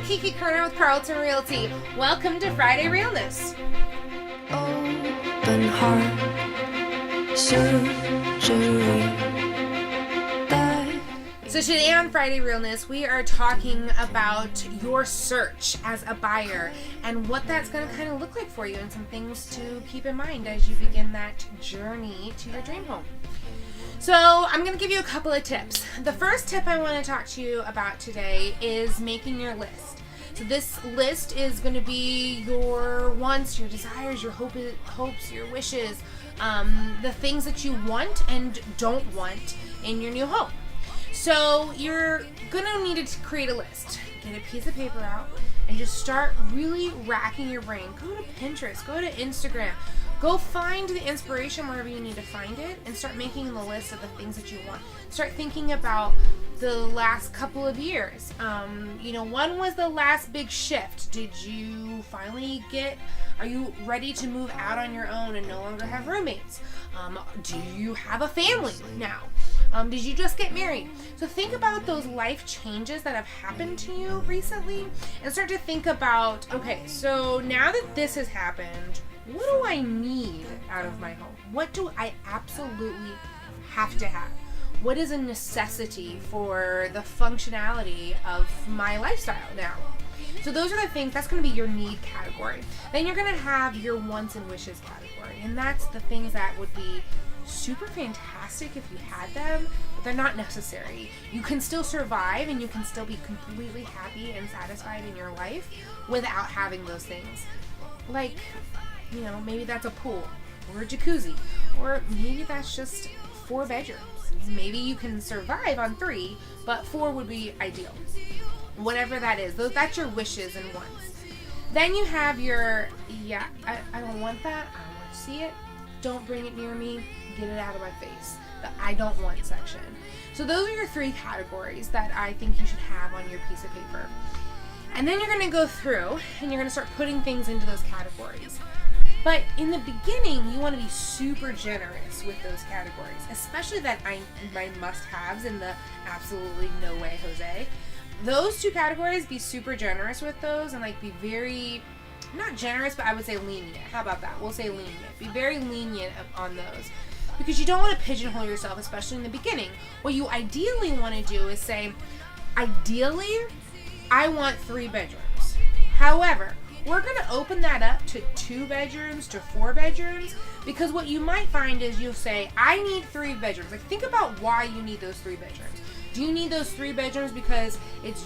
Kiki Kerner with Carlton Realty. Welcome to Friday Realness. Open heart surgery. So today on Friday Realness, we are talking about your search as a buyer and what that's going to kind of look like for you and some things to keep in mind as you begin that journey to your dream home. So I'm going to give you a couple of tips. The first tip I want to talk to you about today is making your list. So this list is going to be your wants, your desires, your hopes, your wishes, the things that you want and don't want in your new home. So you're going to need to create a list. Get a piece of paper out and just start really racking your brain. Go to Pinterest, go to Instagram, go find the inspiration wherever you need to find it and start making the list of the things that you want. Start thinking about the last couple of years. When was the last big shift? Did you finally are you ready to move out on your own and no longer have roommates? Do you have a family now? Did you just get married? So think about those life changes that have happened to you recently and start to think about, okay, so now that this has happened, what do I need out of my home? What do I absolutely have to have? What is a necessity for the functionality of my lifestyle now? So those are the things, that's going to be your need category. Then you're going to have your wants and wishes category. And that's the things that would be super fantastic if you had them, but they're not necessary. You can still survive and you can still be completely happy and satisfied in your life without having those things. Like, maybe that's a pool or a jacuzzi, or maybe that's just 4 bedrooms. Maybe you can survive on 3, but 4 would be ideal. Whatever that is, that's your wishes and wants. Then you have your, I don't want that, I don't want to see it, don't bring it near me, get it out of my face, the I don't want section. So those are your 3 categories that I think you should have on your piece of paper. And then you're going to go through and you're going to start putting things into those categories. But in the beginning, you want to be super generous with those categories, especially my must-haves and the absolutely no way, Jose. Those 2 categories, be super generous with those and be very, not generous, but I would say lenient. How about that? We'll say lenient. Be very lenient on those because you don't want to pigeonhole yourself, especially in the beginning. What you ideally want to do is say, ideally, I want 3 bedrooms. However, we're going to open that up to 2 bedrooms to 4 bedrooms because what you might find is you'll say, I need 3 bedrooms. Think about why you need those 3 bedrooms. Do you need those 3 bedrooms because it's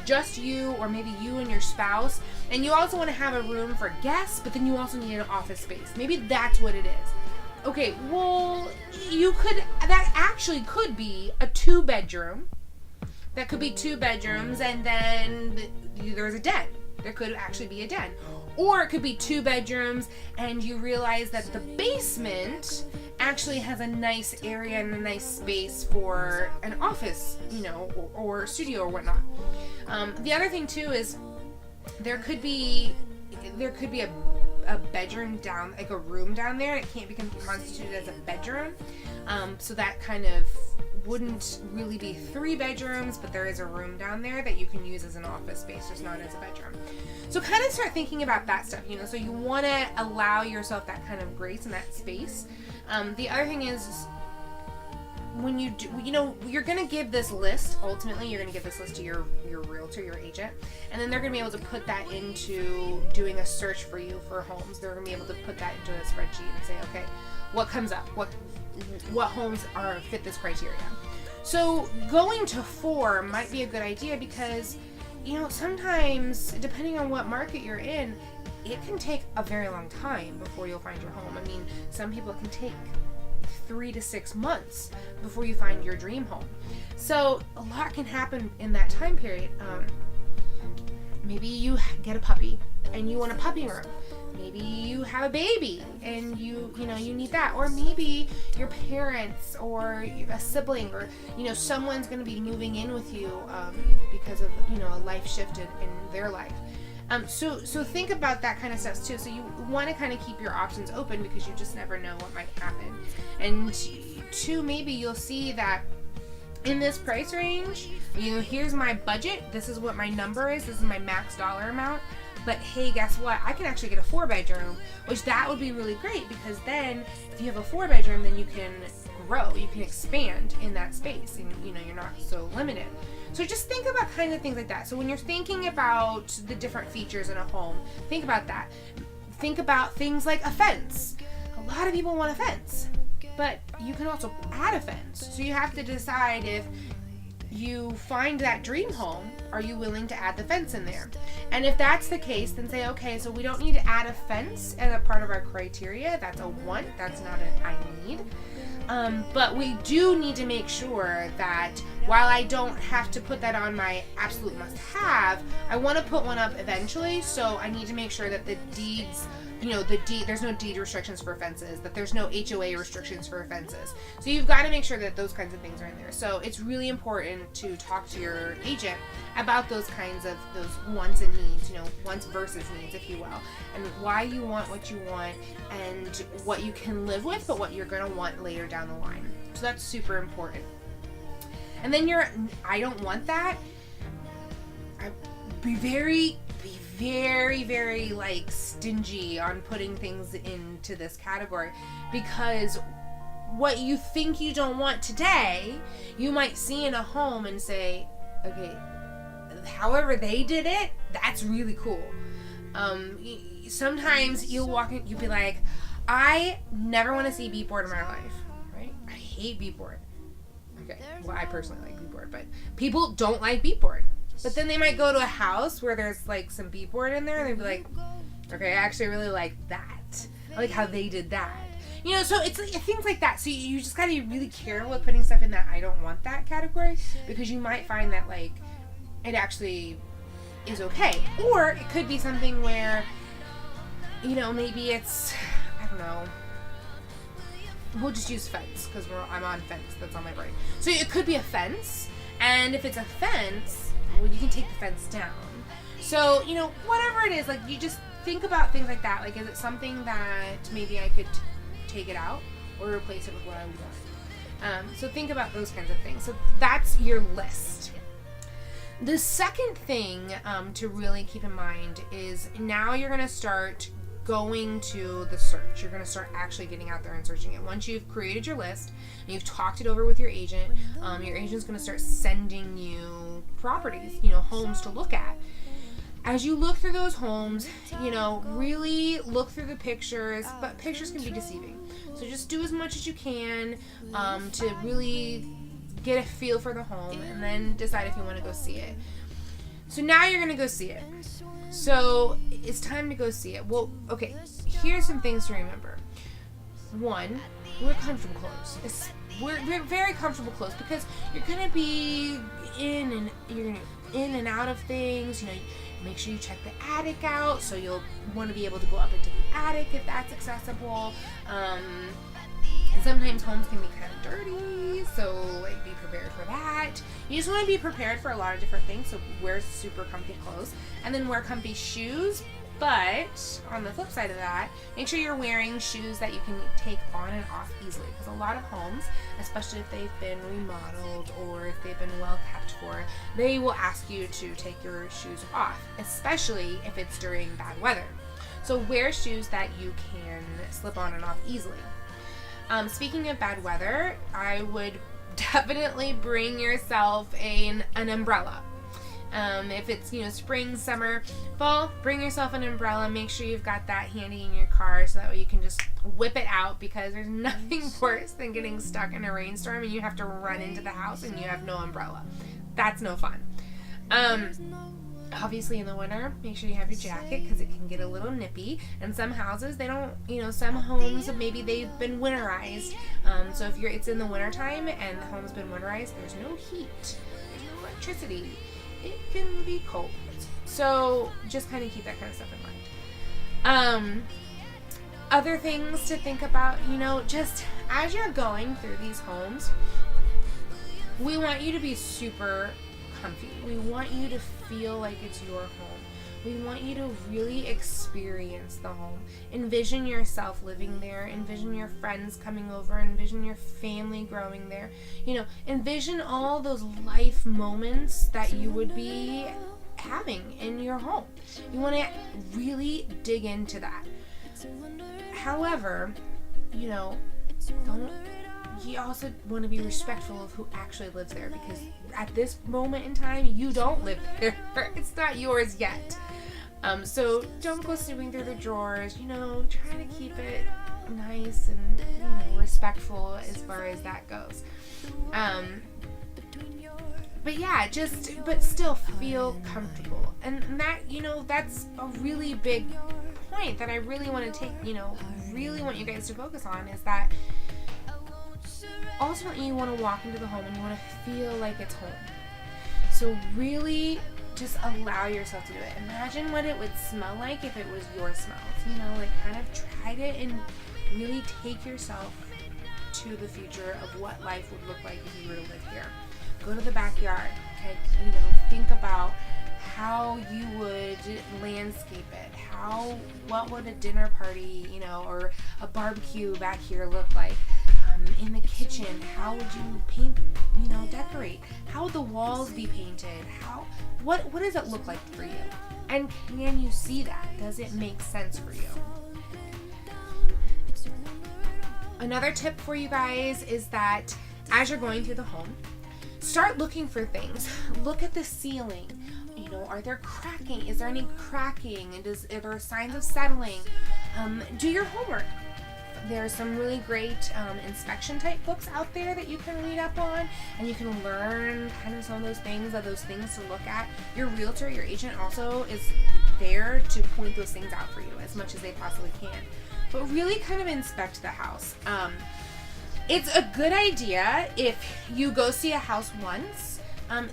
just you, or maybe you and your spouse, and you also want to have a room for guests, but then you also need an office space? Maybe that's what it is. Okay, well, that actually could be a 2-bedroom. That could be 2 bedrooms, and then there's a den. There could actually be a den. Or it could be 2 bedrooms and you realize that the basement actually has a nice area and a nice space for an office, or studio or whatnot. The other thing too is there could be a bedroom down, like a room down there. It can't be constituted as a bedroom. So that kind of wouldn't really be 3 bedrooms, but there is a room down there that you can use as an office space, just not as a bedroom. So kind of start thinking about that stuff, so you want to allow yourself that kind of grace and that space. The other thing is when you do, you're going to give this list, ultimately you're going to give this list to your realtor, your agent, and then they're going to be able to put that into doing a search for you for homes. They're going to be able to put that into a spreadsheet and say, okay, what comes up? What homes fit this criteria? So going to 4 might be a good idea because, sometimes depending on what market you're in, it can take a very long time before you'll find your home. I mean, some people it can take 3 to 6 months before you find your dream home. So a lot can happen in that time period. Maybe you get a puppy and you want a puppy room. Maybe you have a baby and you need that. Or maybe your parents or a sibling or, someone's going to be moving in with you because of, a life shift in their life. So think about that kind of stuff too. So you want to kind of keep your options open because you just never know what might happen. And 2, maybe you'll see that in this price range, here's my budget. This is what my number is. This is my max dollar amount. But hey, guess what? I can actually get a 4-bedroom, which that would be really great, because then if you have a 4-bedroom, then you can grow, you can expand in that space, and you're not so limited. So just think about kind of things like that. So when you're thinking about the different features in a home, think about that. Think about things like a fence. A lot of people want a fence, but you can also add a fence. So you have to decide, if you find that dream home, are you willing to add the fence in there? And if that's the case, then say, okay, so we don't need to add a fence as a part of our criteria. That's a want. That's not an I need. But we do need to make sure that while I don't have to put that on my absolute must-have, I want to put one up eventually. So I need to make sure that the deeds, there's no deed restrictions for fences, that there's no HOA restrictions for fences. So you've got to make sure that those kinds of things are in there. So it's really important to talk to your agent about those kinds of those wants and needs, wants versus needs, if you will, and why you want what you want, and what you can live with, but what you're going to want later down the line. So that's super important. And then I don't want that. Be very, very like stingy on putting things into this category, because what you think you don't want today, you might see in a home and say, okay, however they did it, that's really cool. Sometimes you'll walk in, you'll be like, I never want to see beat board in my life, right? I hate beat board. Okay, well, I personally like beat board, but people don't like beat board. But then they might go to a house where there's like some beat board in there, and they'd be like, okay, I actually really like that. I like how they did that. So it's like, things like that. So you just gotta be really careful with putting stuff in that I don't want that category, because you might find that like it actually is okay. Or it could be something where, maybe it's, I don't know, we'll just use fence, because I'm on fence. That's on my brain. So it could be a fence, and if it's a fence, well, you can take the fence down. So, whatever it is, like, you just think about things like that. Like, is it something that maybe I could take it out or replace it with what I want? So think about those kinds of things. So that's your list. The second thing to really keep in mind is, now you're going to start going to the search. You're going to start actually getting out there and searching it. Once you've created your list and you've talked it over with your agent's going to start sending you properties, homes to look at. As you look through those homes, really look through the pictures, but pictures can be deceiving. So just do as much as you can to really get a feel for the home, and then decide if you want to go see it. So now you're going to go see it. So it's time to go see it. Well, okay, here's some things to remember. One, wear comfortable clothes. We're very comfortable clothes, because you're going to be in and out of things. Make sure you check the attic out, so you'll want to be able to go up into the attic if that's accessible. Sometimes homes can be kind of dirty, so like be prepared for that. You just want to be prepared for a lot of different things, so wear super comfy clothes, and then wear comfy shoes. But on the flip side of that, make sure you're wearing shoes that you can take on and off easily, because a lot of homes, especially if they've been remodeled or if they've been well kept for, they will ask you to take your shoes off, especially if it's during bad weather. So wear shoes that you can slip on and off easily. Speaking of bad weather, I would definitely bring yourself an umbrella. If it's, spring, summer, fall, bring yourself an umbrella. Make sure you've got that handy in your car, so that way you can just whip it out, because there's nothing worse than getting stuck in a rainstorm and you have to run into the house and you have no umbrella. That's no fun. Obviously in the winter, make sure you have your jacket, because it can get a little nippy. And some houses, they don't, some homes, maybe they've been winterized. So if it's in the wintertime and the home's been winterized, there's no heat, there's no electricity. It can be cold. So just kind of keep that kind of stuff in mind. Other things to think about, just as you're going through these homes, we want you to be super comfy. We want you to feel like it's your home. We want you to really experience the home. Envision yourself living there. Envision your friends coming over. Envision your family growing there. Envision all those life moments that you would be having in your home. You want to really dig into that. However, you also want to be respectful of who actually lives there, because at this moment in time, you don't live there. It's not yours yet. So don't go snooping through the drawers. Try to keep it nice and respectful as far as that goes. But still feel comfortable. And that, that's a really big point that I really want to take, really want you guys to focus on, is that ultimately you want to walk into the home and you want to feel like it's home. So really just allow yourself to do it. Imagine what it would smell like if it was your smells. Kind of try it and really take yourself to the future of what life would look like if you were to live here. Go to the backyard. Okay, think about how you would landscape it. What would a dinner party, or a barbecue back here look like? In the kitchen, how would you paint, decorate? How would the walls be painted? What does it look like for you? And can you see that? Does it make sense for you? Another tip for you guys is that as you're going through the home, start looking for things. Look at the ceiling. Are there cracking? Is there any cracking? Are there signs of settling? Do your homework. There's some really great inspection type books out there that you can read up on, and you can learn kind of some of those things to look at. Your realtor, your agent also is there to point those things out for you as much as they possibly can. But really kind of inspect the house. It's a good idea if you go see a house once.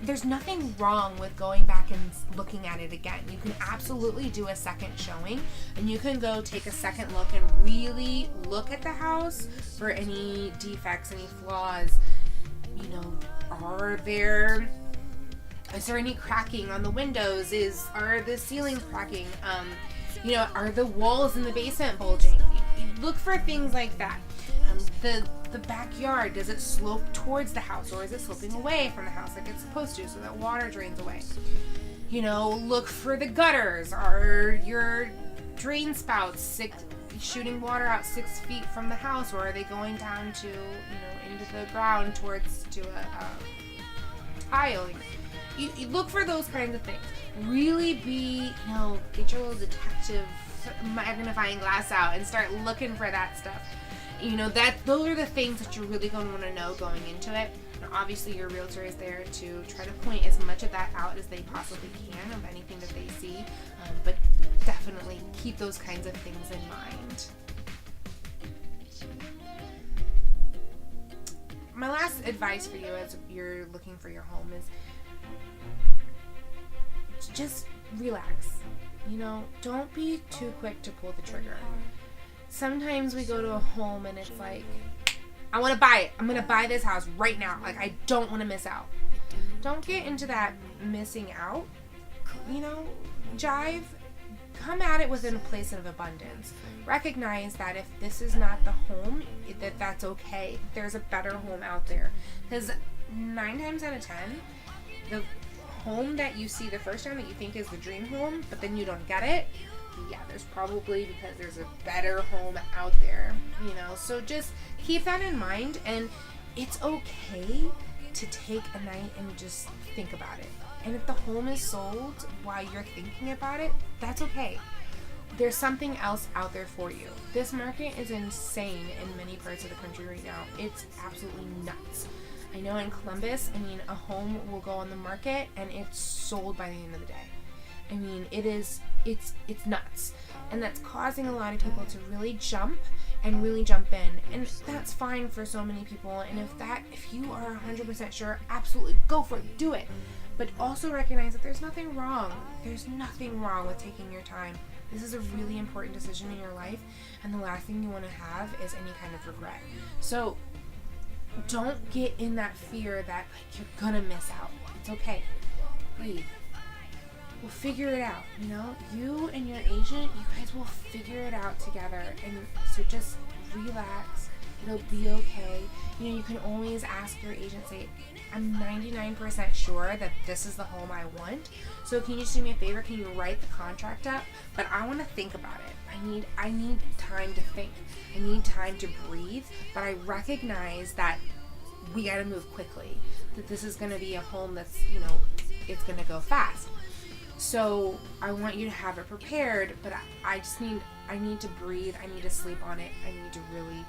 There's nothing wrong with going back and looking at it again. You can absolutely do a second showing, and you can go take a second look and really look at the house for any defects, any flaws. Is there any cracking on the windows? Are the ceilings cracking? Are the walls in the basement bulging? You look for things like that. The backyard, does it slope towards the house, or is it sloping away from the house like it's supposed to so that water drains away? Look for the gutters. Are your drain spouts shooting water out 6 feet from the house, or are they going down to, into the ground towards a tile? You look for those kinds of things. Really be, get your little detective magnifying glass out and start looking for that stuff. Those are the things that you're really going to want to know going into it. And obviously your realtor is there to try to point as much of that out as they possibly can of anything that they see. But definitely keep those kinds of things in mind. My last advice for you as you're looking for your home is just relax. Don't be too quick to pull the trigger. Sometimes we go to a home and it's like, I want to buy it. I'm going to buy this house right now. I don't want to miss out. Don't get into that missing out, jive. Come at it within a place of abundance. Recognize that if this is not the home, that's okay. There's a better home out there. Because 9 times out of 10, the home that you see the first time that you think is the dream home, but then you don't get it, there's probably because there's a better home out there, so just keep that in mind. And it's okay to take a night and just think about it. And if the home is sold while you're thinking about it, that's okay. There's something else out there for you. This market is insane in many parts of the country right now. It's absolutely nuts. I know in Columbus, a home will go on the market and it's sold by the end of the day. It's nuts. And that's causing a lot of people to really jump in. And that's fine for so many people. And if you are 100% sure, absolutely go for it, do it. But also recognize that there's nothing wrong. There's nothing wrong with taking your time. This is a really important decision in your life. And the last thing you want to have is any kind of regret. So don't get in that fear that you're gonna miss out. It's okay. Breathe. we'll figure it out, you know? You and your agent, you guys will figure it out together. And so just relax. It'll be okay. You know, you can always ask your agent, say, I'm 99% sure that this is the home I want. So can you just do me a favor? Can you write the contract up? But I want to think about it. I need time to think. I need time to breathe. But I recognize that we got to move quickly. That this is going to be a home that's, you know, it's going to go fast. So I want you to have it prepared, but I need to breathe. I need to sleep on it. I need to really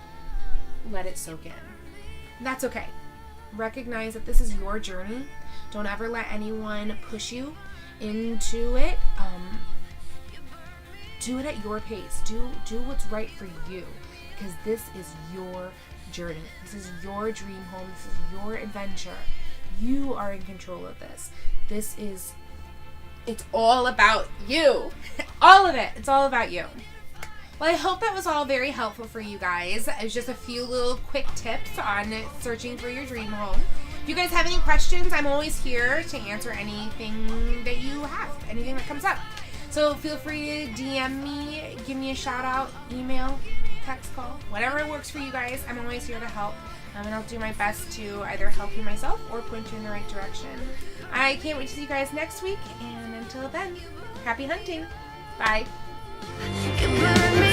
let it soak in. And that's okay. Recognize that this is your journey. Don't ever let anyone push you into it. Do it at your pace. Do what's right for you, because this is your journey. This is your dream home. This is your adventure. You are in control of this. It's all about you. All of it. It's all about you. Well, I hope that was all very helpful for you guys. It was just a few little quick tips on searching for your dream home. If you guys have any questions, I'm always here to answer anything that you have, anything that comes up. So feel free to DM me, give me a shout out, email, text, call, whatever works for you guys. I'm always here to help. And I'll do my best to either help you myself or point you in the right direction. I can't wait to see you guys next week. And until then, happy hunting. Bye. You burn me